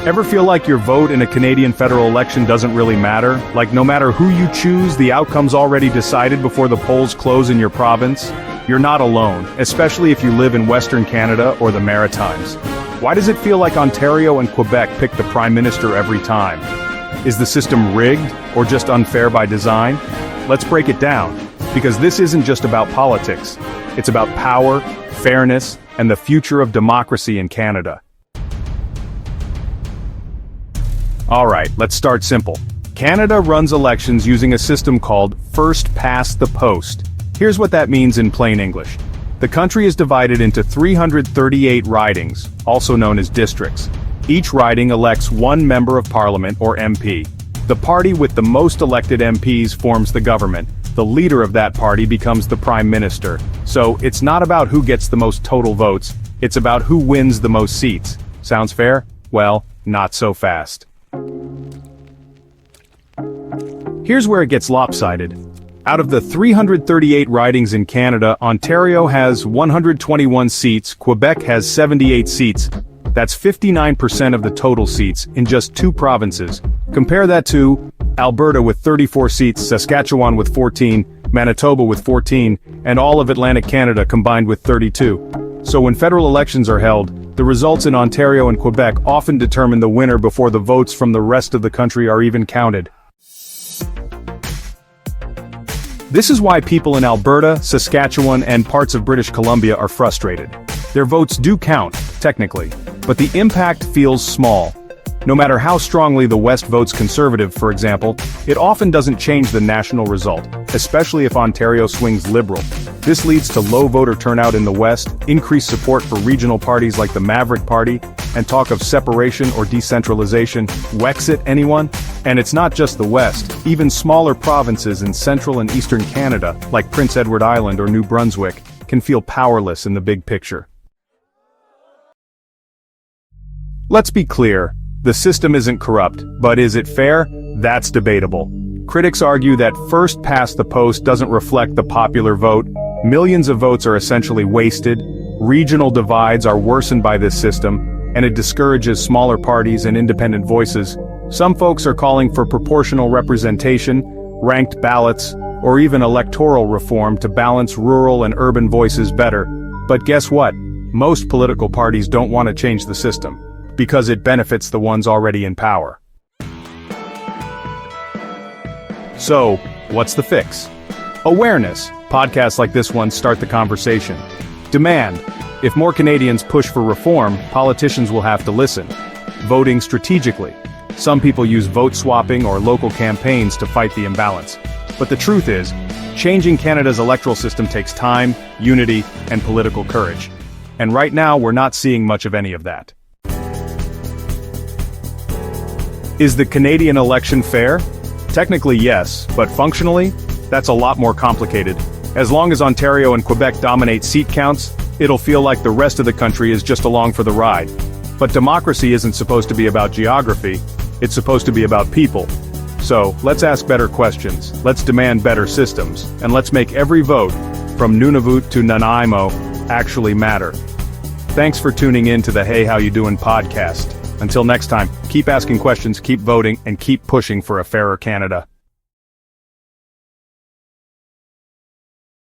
Ever feel like your vote in a Canadian federal election doesn't really matter? Like no matter who you choose, the outcome's already decided before the polls close in your province? You're not alone, especially if you live in Western Canada or the Maritimes. Why does it feel like Ontario and Quebec pick the Prime Minister every time? Is the system rigged, or just unfair by design? Let's break it down, because this isn't just about politics. It's about power, fairness, and the future of democracy in Canada. Alright, let's start simple. Canada runs elections using a system called first past the post. Here's what that means in plain English. The country is divided into 338 ridings, also known as districts. Each riding elects one member of parliament, or MP. The party with the most elected MPs forms the government. The leader of that party becomes the Prime Minister. So, it's not about who gets the most total votes, it's about who wins the most seats. Sounds fair? Well, not so fast. Here's where it gets lopsided. Out of the 338 ridings in Canada, Ontario has 121 seats, Quebec has 78 seats. That's 59% of the total seats in just 2 provinces. Compare that to Alberta with 34 seats, Saskatchewan with 14, Manitoba with 14, and all of Atlantic Canada combined with 32. So when federal elections are held, the results in Ontario and Quebec often determine the winner before the votes from the rest of the country are even counted. This is why people in Alberta, Saskatchewan, and parts of British Columbia are frustrated. Their votes do count, technically, but the impact feels small. No matter how strongly the West votes Conservative, for example, it often doesn't change the national result, especially if Ontario swings Liberal. This leads to low voter turnout in the West, increased support for regional parties like the Maverick Party, and talk of separation or decentralization. Wexit, anyone? And it's not just the West, even smaller provinces in central and eastern Canada, like Prince Edward Island or New Brunswick, can feel powerless in the big picture. Let's be clear. The system isn't corrupt, but is it fair? That's debatable. Critics argue that first past the post doesn't reflect the popular vote, millions of votes are essentially wasted, regional divides are worsened by this system, and it discourages smaller parties and independent voices. Some folks are calling for proportional representation, ranked ballots, or even electoral reform to balance rural and urban voices better. But guess what? Most political parties don't want to change the system, because it benefits the ones already in power. So, what's the fix? Awareness. Podcasts like this one start the conversation. Demand. If more Canadians push for reform, politicians will have to listen. Voting strategically. Some people use vote swapping or local campaigns to fight the imbalance. But the truth is, changing Canada's electoral system takes time, unity, and political courage. And right now, we're not seeing much of any of that. Is the Canadian election fair? Technically yes, but functionally, that's a lot more complicated. As long as Ontario and Quebec dominate seat counts, it'll feel like the rest of the country is just along for the ride. But democracy isn't supposed to be about geography, it's supposed to be about people. So, let's ask better questions, let's demand better systems, and let's make every vote, from Nunavut to Nanaimo, actually matter. Thanks for tuning in to the Hey How You Doin' podcast. Until next time, keep asking questions, keep voting, and keep pushing for a fairer Canada.